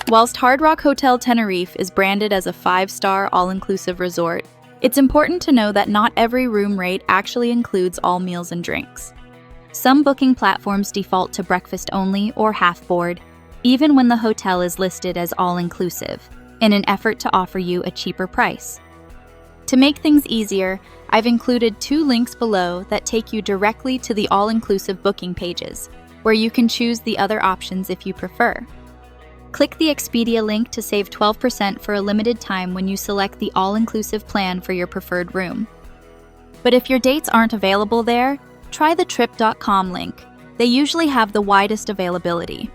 Whilst Hard Rock Hotel Tenerife is branded as a 5-star all-inclusive resort, it's important to know that not every room rate actually includes all meals and drinks. Some booking platforms default to breakfast only or half board, even when the hotel is listed as all-inclusive, in an effort to offer you a cheaper price. To make things easier, I've included 2 links below that take you directly to the all-inclusive booking pages, where you can choose the other options if you prefer. Click the Expedia link to save 12% for a limited time when you select the all-inclusive plan for your preferred room. But if your dates aren't available there, try the trip.com link. They usually have the widest availability.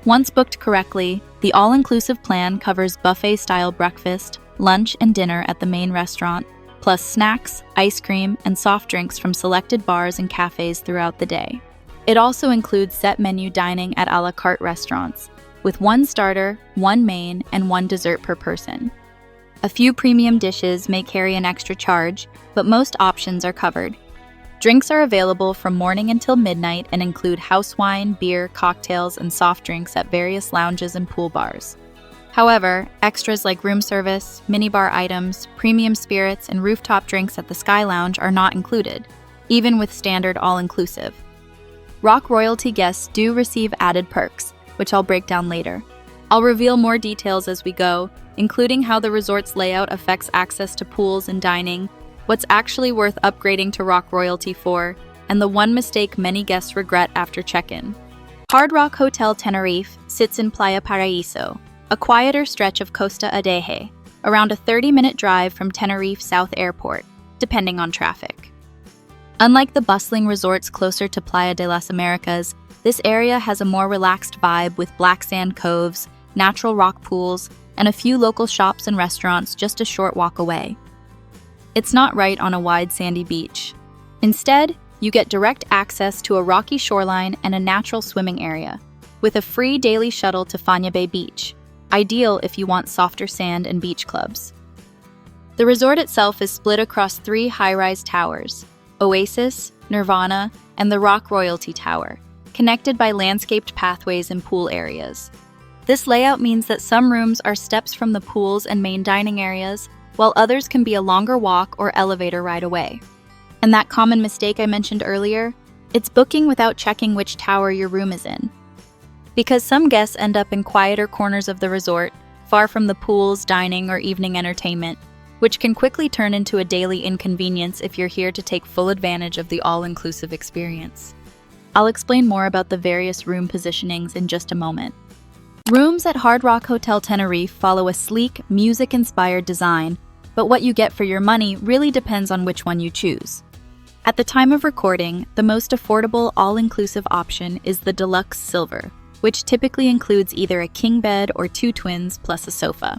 Once booked correctly, the all-inclusive plan covers buffet-style breakfast, lunch, and dinner at the main restaurant, plus snacks, ice cream, and soft drinks from selected bars and cafes throughout the day. It also includes set menu dining at a la carte restaurants, with 1 starter, 1 main, and 1 dessert per person. A few premium dishes may carry an extra charge, but most options are covered. Drinks are available from morning until midnight and include house wine, beer, cocktails, and soft drinks at various lounges and pool bars. However, extras like room service, minibar items, premium spirits, and rooftop drinks at the Sky Lounge are not included, even with standard all-inclusive. Rock Royalty guests do receive added perks, which I'll break down later. I'll reveal more details as we go, including how the resort's layout affects access to pools and dining, what's actually worth upgrading to Rock Royalty for, and the one mistake many guests regret after check-in. Hard Rock Hotel Tenerife sits in Playa Paraíso, a quieter stretch of Costa Adeje, around a 30-minute drive from Tenerife South Airport, depending on traffic. Unlike the bustling resorts closer to Playa de las Americas, this area has a more relaxed vibe with black sand coves, natural rock pools, and a few local shops and restaurants just a short walk away. It's not right on a wide sandy beach. Instead, you get direct access to a rocky shoreline and a natural swimming area, with a free daily shuttle to Fania Bay Beach, ideal if you want softer sand and beach clubs. The resort itself is split across 3 high-rise towers, Oasis, Nirvana, and the Rock Royalty Tower, connected by landscaped pathways and pool areas. This layout means that some rooms are steps from the pools and main dining areas, while others can be a longer walk or elevator ride away. And that common mistake I mentioned earlier, it's booking without checking which tower your room is in. Because some guests end up in quieter corners of the resort, far from the pools, dining, or evening entertainment, which can quickly turn into a daily inconvenience if you're here to take full advantage of the all-inclusive experience. I'll explain more about the various room positionings in just a moment. Rooms at Hard Rock Hotel Tenerife follow a sleek, music-inspired design, but what you get for your money really depends on which one you choose. At the time of recording, the most affordable all-inclusive option is the Deluxe Silver, which typically includes either a king bed or 2 twins plus a sofa.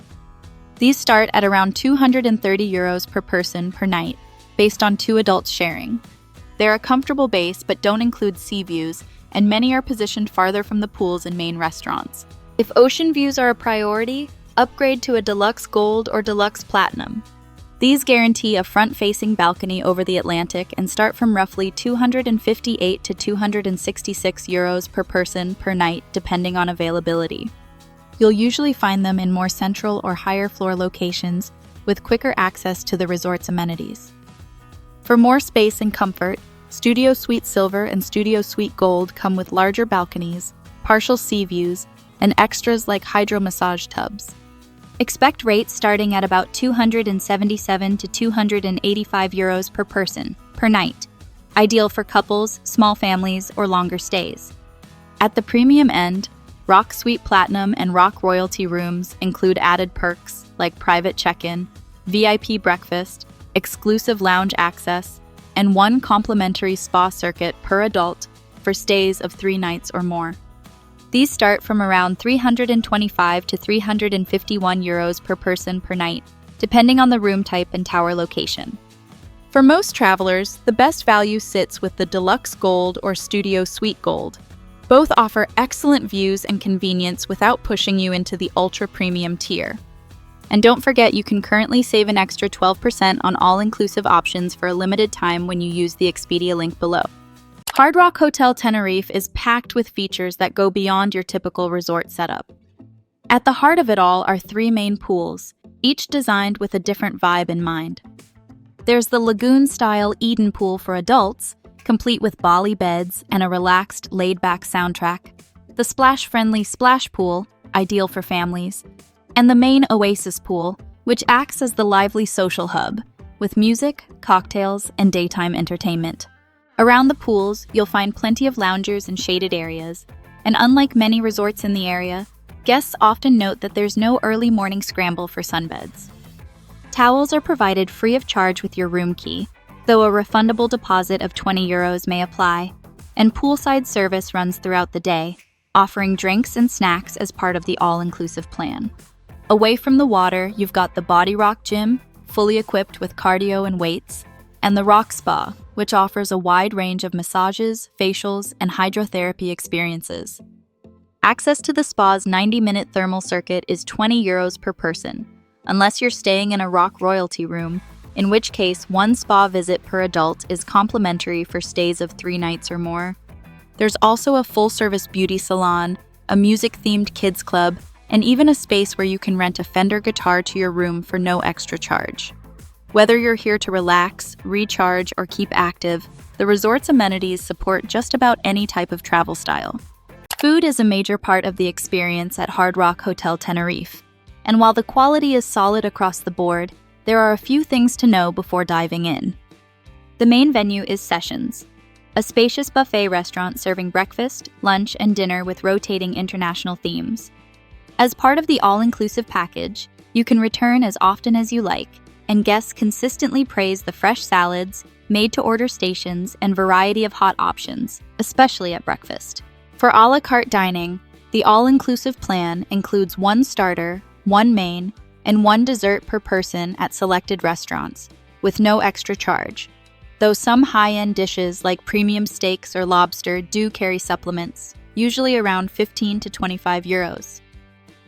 These start at around €230 per person per night, based on 2 adults sharing. They're a comfortable base but don't include sea views, and many are positioned farther from the pools and main restaurants. If ocean views are a priority, upgrade to a Deluxe Gold or Deluxe Platinum. These guarantee a front-facing balcony over the Atlantic and start from roughly €258 to €266 per person per night, depending on availability. You'll usually find them in more central or higher floor locations with quicker access to the resort's amenities. For more space and comfort, Studio Suite Silver and Studio Suite Gold come with larger balconies, partial sea views, and extras like hydro massage tubs. Expect rates starting at about €277 to €285 per person per night, ideal for couples, small families, or longer stays. At the premium end, Rock Suite Platinum and Rock Royalty rooms include added perks like private check-in, VIP breakfast, exclusive lounge access, and 1 complimentary spa circuit per adult for stays of 3 nights or more. These start from around €325 to €351 per person per night, depending on the room type and tower location. For most travelers, the best value sits with the Deluxe Gold or Studio Suite Gold. Both offer excellent views and convenience without pushing you into the ultra-premium tier. And don't forget, you can currently save an extra 12% on all-inclusive options for a limited time when you use the Expedia link below. Hard Rock Hotel Tenerife is packed with features that go beyond your typical resort setup. At the heart of it all are three main pools, each designed with a different vibe in mind. There's the lagoon-style Eden pool for adults, complete with Bali beds and a relaxed, laid-back soundtrack, the splash-friendly splash pool, ideal for families, and the main Oasis pool, which acts as the lively social hub, with music, cocktails, and daytime entertainment. Around the pools, you'll find plenty of loungers and shaded areas, and unlike many resorts in the area, guests often note that there's no early morning scramble for sunbeds. Towels are provided free of charge with your room key, though a refundable deposit of €20 may apply, and poolside service runs throughout the day, offering drinks and snacks as part of the all-inclusive plan. Away from the water, you've got the Body Rock Gym, fully equipped with cardio and weights, and the Rock Spa, which offers a wide range of massages, facials, and hydrotherapy experiences. Access to the spa's 90-minute thermal circuit is €20 per person, unless you're staying in a Rock Royalty room, in which case one spa visit per adult is complimentary for stays of 3 nights or more. There's also a full-service beauty salon, a music-themed kids club, and even a space where you can rent a Fender guitar to your room for no extra charge. Whether you're here to relax, recharge, or keep active, the resort's amenities support just about any type of travel style. Food is a major part of the experience at Hard Rock Hotel Tenerife, and while the quality is solid across the board, there are a few things to know before diving in. The main venue is Sessions, a spacious buffet restaurant serving breakfast, lunch, and dinner with rotating international themes. As part of the all-inclusive package, you can return as often as you like, and guests consistently praise the fresh salads, made-to-order stations, and variety of hot options, especially at breakfast. For a la carte dining, the all-inclusive plan includes 1 starter, 1 main, and 1 dessert per person at selected restaurants, with no extra charge. Though some high-end dishes like premium steaks or lobster do carry supplements, usually around €15 to €25.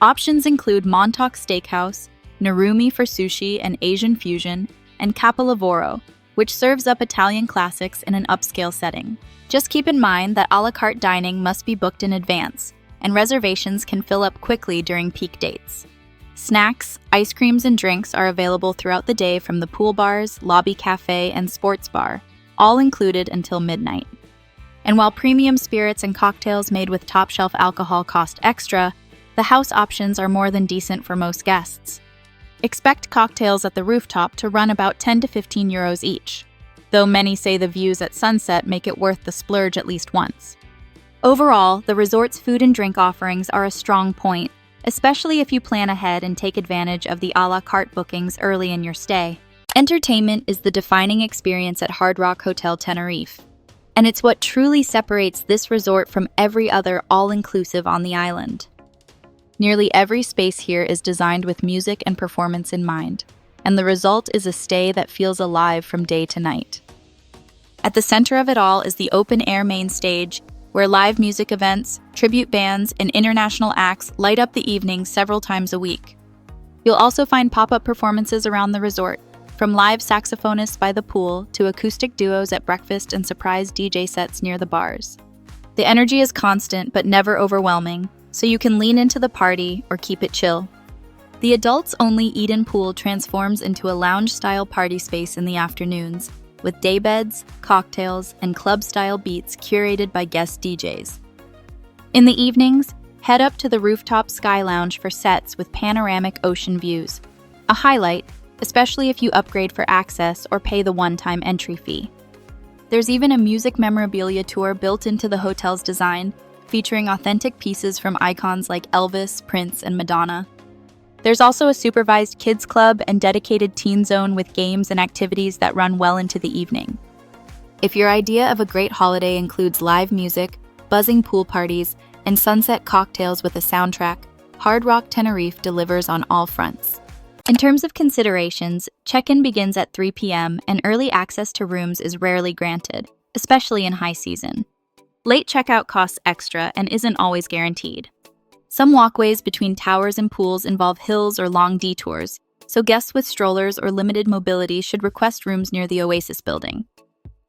Options include Montauk Steakhouse, Narumi for sushi and Asian fusion, and Capolavoro, which serves up Italian classics in an upscale setting. Just keep in mind that a la carte dining must be booked in advance, and reservations can fill up quickly during peak dates. Snacks, ice creams, and drinks are available throughout the day from the pool bars, lobby cafe, and sports bar, all included until midnight. And while premium spirits and cocktails made with top-shelf alcohol cost extra, the house options are more than decent for most guests. Expect cocktails at the rooftop to run about €10 to €15 each, though many say the views at sunset make it worth the splurge at least once. Overall, the resort's food and drink offerings are a strong point, especially if you plan ahead and take advantage of the a la carte bookings early in your stay. Entertainment is the defining experience at Hard Rock Hotel Tenerife, and it's what truly separates this resort from every other all-inclusive on the island. Nearly every space here is designed with music and performance in mind, and the result is a stay that feels alive from day to night. At the center of it all is the open-air main stage, where live music events, tribute bands, and international acts light up the evenings several times a week. You'll also find pop-up performances around the resort, from live saxophonists by the pool to acoustic duos at breakfast and surprise DJ sets near the bars. The energy is constant but never overwhelming, so you can lean into the party or keep it chill. The adults-only Eden pool transforms into a lounge-style party space in the afternoons, with daybeds, cocktails, and club-style beats curated by guest DJs. In the evenings, head up to the rooftop Sky Lounge for sets with panoramic ocean views, a highlight, especially if you upgrade for access or pay the one-time entry fee. There's even a music memorabilia tour built into the hotel's design, featuring authentic pieces from icons like Elvis, Prince, and Madonna. There's also a supervised kids club and dedicated teen zone with games and activities that run well into the evening. If your idea of a great holiday includes live music, buzzing pool parties, and sunset cocktails with a soundtrack, Hard Rock Tenerife delivers on all fronts. In terms of considerations, check-in begins at 3 p.m. and early access to rooms is rarely granted, especially in high season. Late checkout costs extra and isn't always guaranteed. Some walkways between towers and pools involve hills or long detours, so guests with strollers or limited mobility should request rooms near the Oasis building.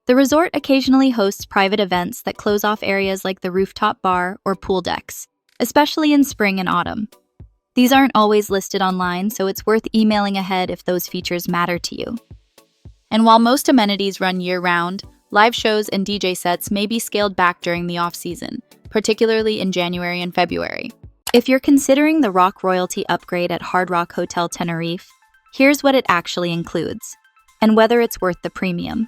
The resort occasionally hosts private events that close off areas like the rooftop bar or pool decks, especially in spring and autumn. These aren't always listed online, so it's worth emailing ahead if those features matter to you. And while most amenities run year-round, live shows and DJ sets may be scaled back during the off-season, particularly in January and February. If you're considering the Rock Royalty upgrade at Hard Rock Hotel Tenerife, here's what it actually includes, and whether it's worth the premium.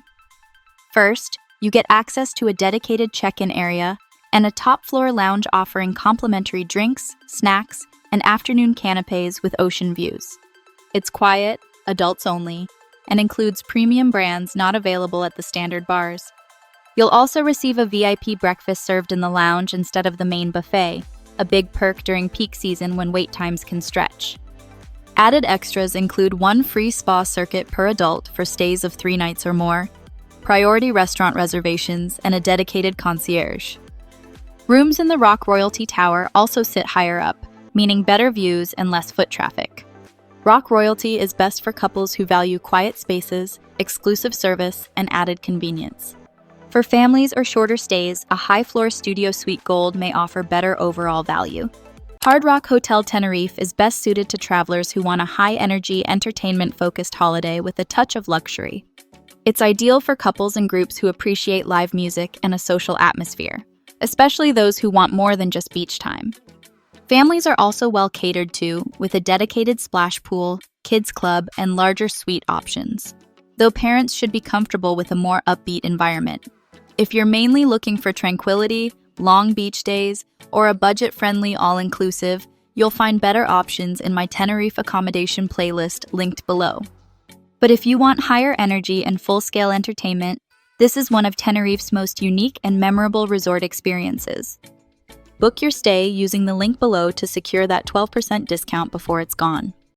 First, you get access to a dedicated check-in area and a top-floor lounge offering complimentary drinks, snacks, and afternoon canapes with ocean views. It's quiet, adults only, and includes premium brands not available at the standard bars. You'll also receive a VIP breakfast served in the lounge instead of the main buffet, a big perk during peak season when wait times can stretch. Added extras include one free spa circuit per adult for stays of 3 nights or more, priority restaurant reservations, and a dedicated concierge. Rooms in the Rock Royalty Tower also sit higher up, meaning better views and less foot traffic. Rock Royalty is best for couples who value quiet spaces, exclusive service, and added convenience. For families or shorter stays, a high-floor Studio Suite Gold may offer better overall value. Hard Rock Hotel Tenerife is best suited to travelers who want a high-energy, entertainment-focused holiday with a touch of luxury. It's ideal for couples and groups who appreciate live music and a social atmosphere, especially those who want more than just beach time. Families are also well catered to, with a dedicated splash pool, kids club, and larger suite options, though parents should be comfortable with a more upbeat environment. If you're mainly looking for tranquility, long beach days, or a budget-friendly all-inclusive, you'll find better options in my Tenerife accommodation playlist linked below. But if you want higher energy and full-scale entertainment, this is one of Tenerife's most unique and memorable resort experiences. Book your stay using the link below to secure that 12% discount before it's gone.